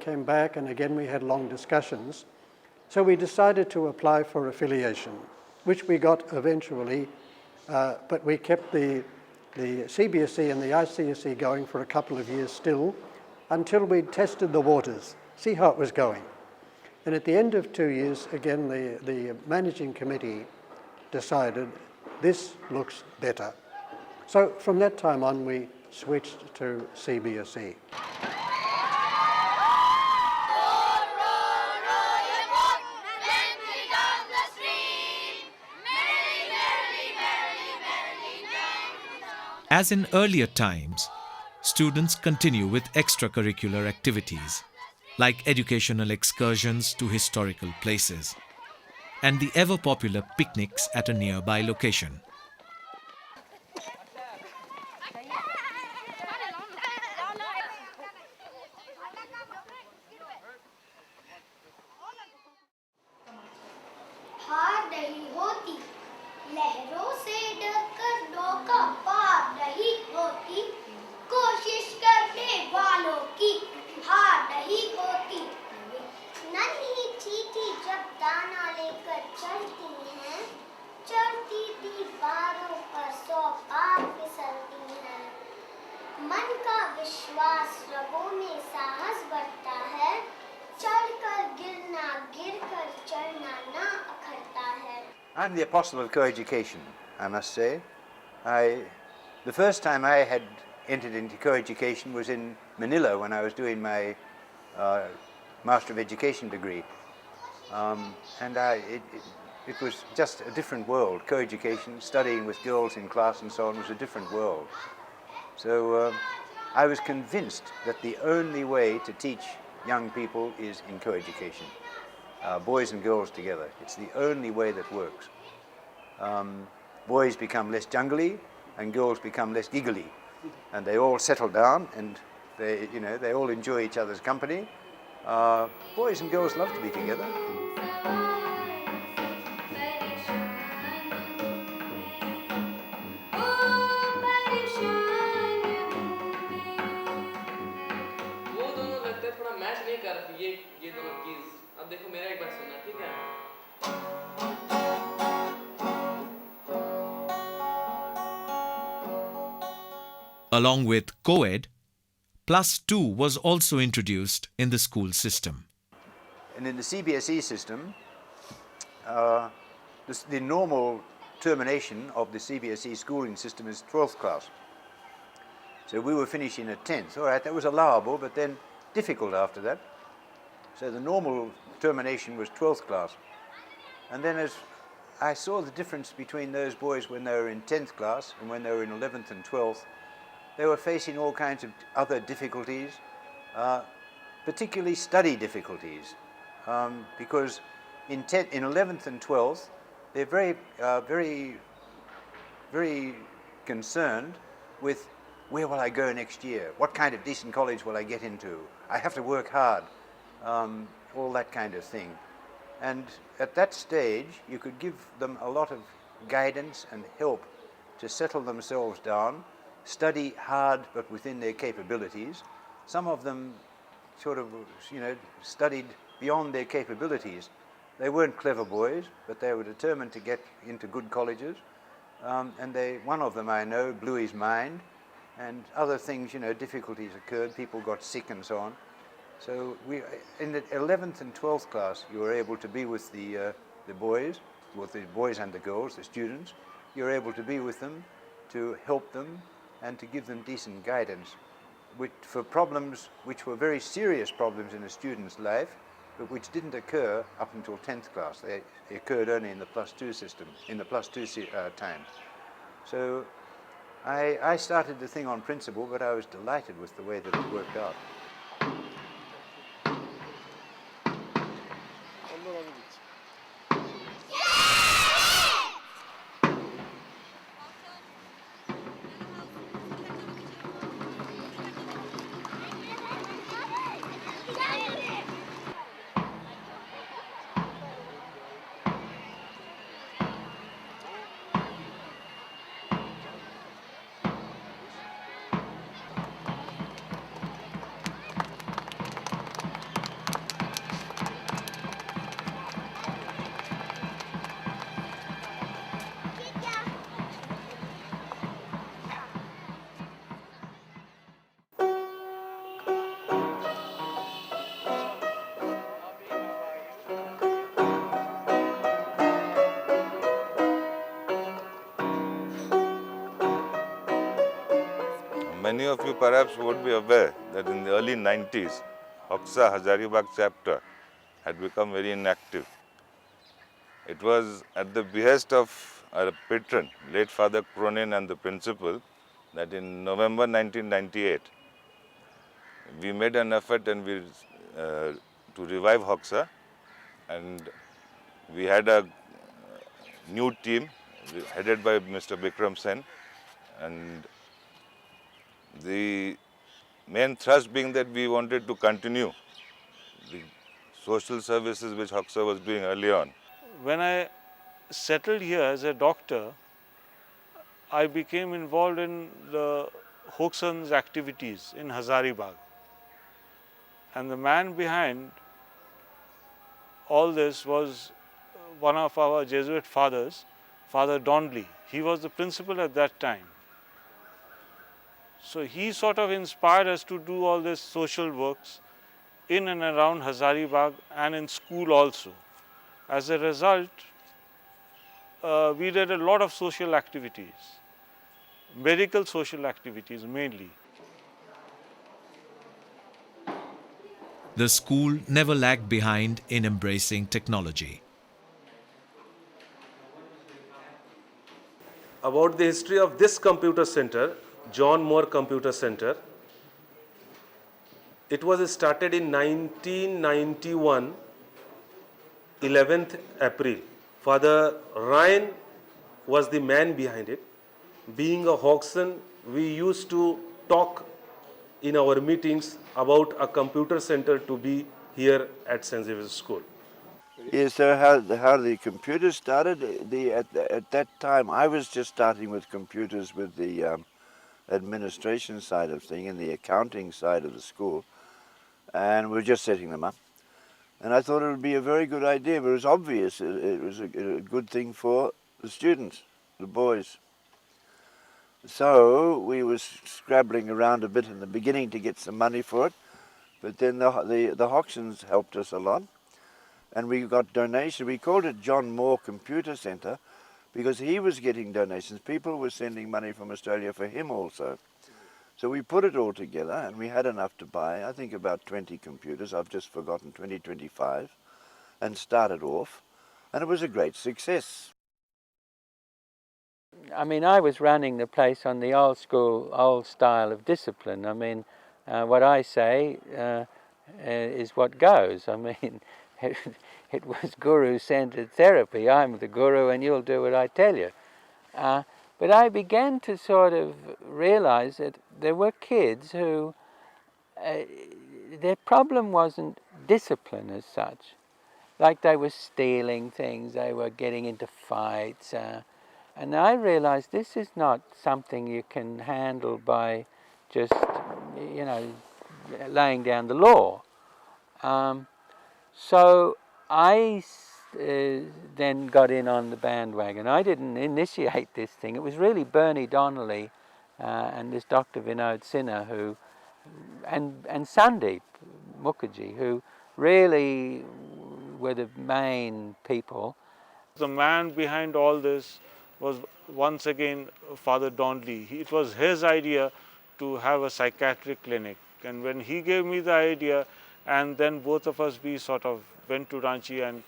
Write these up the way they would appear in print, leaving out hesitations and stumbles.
Came back and again we had long discussions. So we decided to apply for affiliation, which we got eventually, but we kept the CBSE and the ICSE going for a couple of years still until we tested the waters, see how it was going. And at the end of 2 years, again, the managing committee decided this looks better. So from that time on, we switched to CBSE. As in earlier times, students continue with extracurricular activities like educational excursions to historical places and the ever-popular picnics at a nearby location. हार नहीं होती लहरों से डरकर नौका पार नहीं होती कोशिश करने वालों की हार नहीं होती नन्ही चींटी जब दाना लेकर चलती हैं चढ़ती दीवारों पर 100 बार फिसलती हैं मन का विश्वास रगों में साहस बढ़ता है चढ़कर गिरना गिरकर चढ़ना ना अखरता है. I'm the apostle of co-education, I must say. The first time I had entered into co-education was in Manila when I was doing my Master of Education degree. It was just a different world. Co-education, studying with girls in class and so on, was a different world. So I was convinced that the only way to teach young people is in co-education. Boys and girls together. It's the only way that works. Boys become less jungly and girls become less giggly. And they all settle down and they all enjoy each other's company. Boys and girls love to be together. Along with co-ed, +2 was also introduced in the school system. And in the CBSE system, the normal termination of the CBSE schooling system is 12th class. So we were finishing at 10th. All right, that was allowable, but then difficult after that. So the normal termination was 12th class. And then as I saw the difference between those boys when they were in 10th class and when they were in 11th and 12th, they were facing all kinds of other difficulties, particularly study difficulties, because in 11th and 12th, they're very concerned with where will I go next year? What kind of decent college will I get into? I have to work hard, all that kind of thing. And at that stage, you could give them a lot of guidance and help to settle themselves down, study hard but within their capabilities. Some of them sort of, studied beyond their capabilities. They weren't clever boys, but they were determined to get into good colleges. And one of them I know blew his mind, and other things, difficulties occurred, people got sick and so on. So in the 11th and 12th class, you were able to be with the boys, with the boys and the girls, the students. You were able to be with them, to help them, and to give them decent guidance for problems which were very serious problems in a student's life, but which didn't occur up until 10th class. They occurred only in the +2 system, in the +2 time. So I started the thing on principle, but I was delighted with the way that it worked out. Many of you perhaps would be aware that in the early 90s, HOXA Hazaribag chapter had become very inactive. It was at the behest of our patron, late Father Cronin and the principal, that in November 1998, we made an effort and to revive HOXA, and we had a new team headed by Mr. Bikram Sen, and the main thrust being that we wanted to continue the social services which HOXA was doing early on. When I settled here as a doctor, I became involved in the HOXA's activities in Hazaribag. And the man behind all this was one of our Jesuit fathers, Father Donnelly. He was the principal at that time. So he sort of inspired us to do all these social works in and around Hazaribag and in school also. As a result, we did a lot of social activities, medical social activities mainly. The school never lagged behind in embracing technology. About the history of this computer center, John Moore Computer Center, it was started in 1991, 11th April. Father Ryan was the man behind it. Being a Hoxan, we used to talk in our meetings about a computer center to be here at St. Xaviers School. Yes, so how the computers started, at that time I was just starting with computers with the administration side of things and the accounting side of the school, and we were just setting them up. And I thought it would be a very good idea, but it was obvious it was a good thing for the students, the boys. So we were scrabbling around a bit in the beginning to get some money for it, but then the Hoxans helped us a lot, and we got donations. We called it John Moore Computer Center because he was getting donations. People were sending money from Australia for him also. So we put it all together, and we had enough to buy, I think about 20 computers, I've just forgotten, 25, and started off, and it was a great success. I mean, I was running the place on the old school, old style of discipline. I mean, what I say is what goes. I mean, it was guru-centered therapy. I'm the guru and you'll do what I tell you. But I began to sort of realize that there were kids who, their problem wasn't discipline as such. Like they were stealing things, they were getting into fights. And I realized this is not something you can handle by just, laying down the law. So I then got in on the bandwagon. I didn't initiate this thing. It was really Bernie Donnelly and this Dr. Vinod Sinha and Sandeep Mukherjee, who really were the main people. The man behind all this was once again Father Donnelly. It was his idea to have a psychiatric clinic, and when he gave me the idea, and then both of us, we sort of went to Ranchi and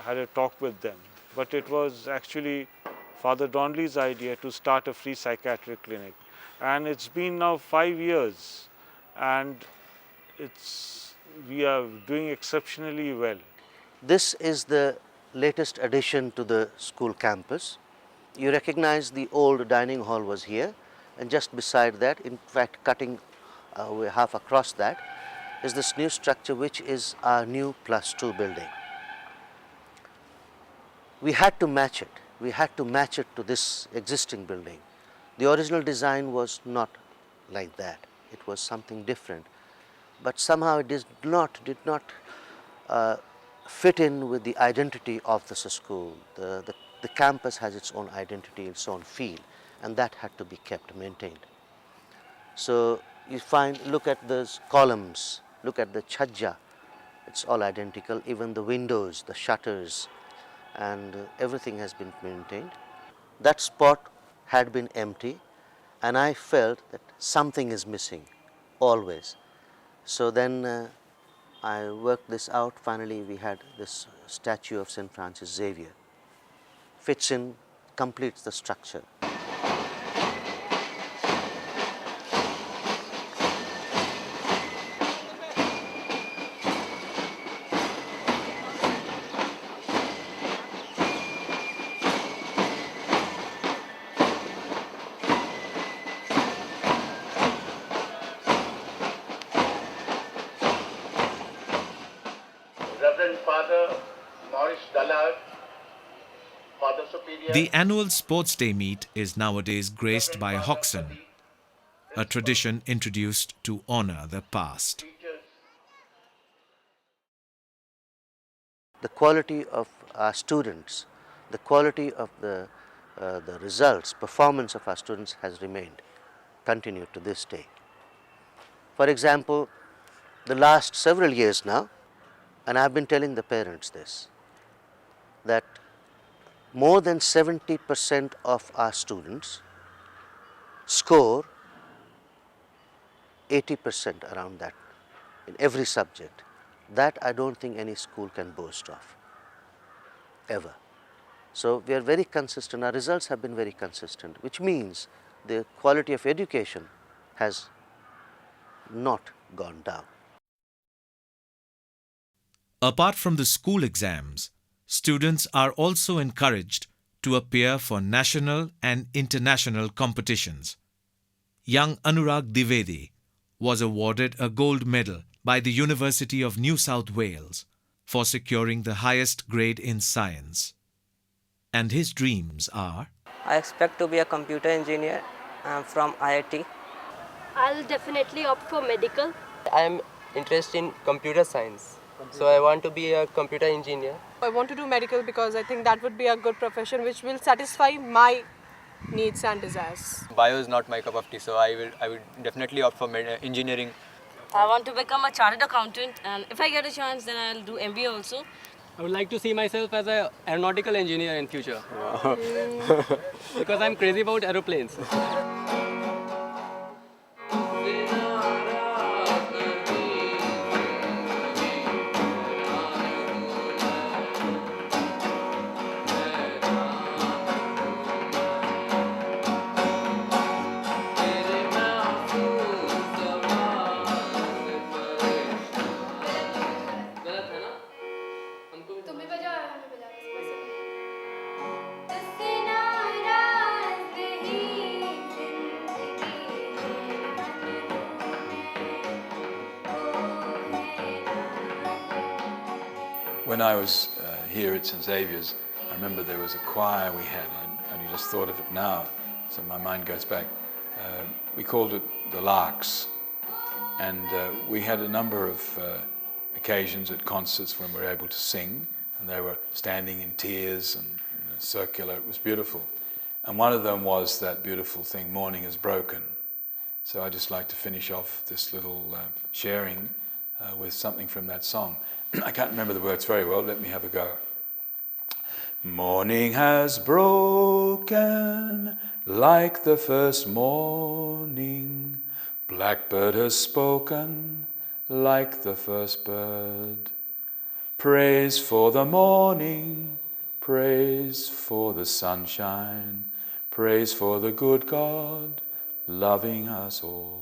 had a talk with them. But it was actually Father Donnelly's idea to start a free psychiatric clinic, and it's been now 5 years, and we are doing exceptionally well. This is the latest addition to the school campus. You recognize the old dining hall was here, and just beside that, in fact cutting half across that, is this new structure which is our new +2 building. We had to match it. We had to match it to this existing building. The original design was not like that. It was something different. But somehow it did not fit in with the identity of the school. The campus has its own identity, its own feel, and that had to be kept maintained. So you look at those columns, look at the chhajja, it's all identical, even the windows, the shutters, and everything has been maintained. That spot had been empty, and I felt that something is missing, always. So then I worked this out. Finally, we had this statue of St. Francis Xavier. Fits in, completes the structure. Reverend Father Maurice Dallard, Father Superior. The annual Sports Day meet is nowadays graced by HOXA, a tradition introduced to honor the past. The quality of our students, the quality of the results, performance of our students has remained, continued to this day. For example, the last several years now, and I've been telling the parents this, that more than 70% of our students score 80% around that in every subject. That I don't think any school can boast of, ever. So we are very consistent, our results have been very consistent, which means the quality of education has not gone down. Apart from the school exams, students are also encouraged to appear for national and international competitions. Young Anurag Dwivedi was awarded a gold medal by the University of New South Wales for securing the highest grade in science. And his dreams are: I expect to be a computer engineer from IIT. I'll definitely opt for medical. I am interested in computer science. So I want to be a computer engineer. I want to do medical because I think that would be a good profession which will satisfy my needs and desires. Bio is not my cup of tea, so I would definitely opt for engineering. I want to become a chartered accountant, and if I get a chance, then I'll do MBA also. I would like to see myself as an aeronautical engineer in future. Because I'm crazy about aeroplanes. When I was here at St. Xaviers, I remember there was a choir we had. I only just thought of it now, so my mind goes back. We called it the Larks, and we had a number of occasions at concerts when we were able to sing, and they were standing in tiers and circular. It was beautiful. And one of them was that beautiful thing, Morning is Broken. So I'd just like to finish off this little sharing with something from that song. I can't remember the words very well, let me have a go. Morning has broken like the first morning. Blackbird has spoken like the first bird. Praise for the morning, praise for the sunshine, praise for the good God loving us all.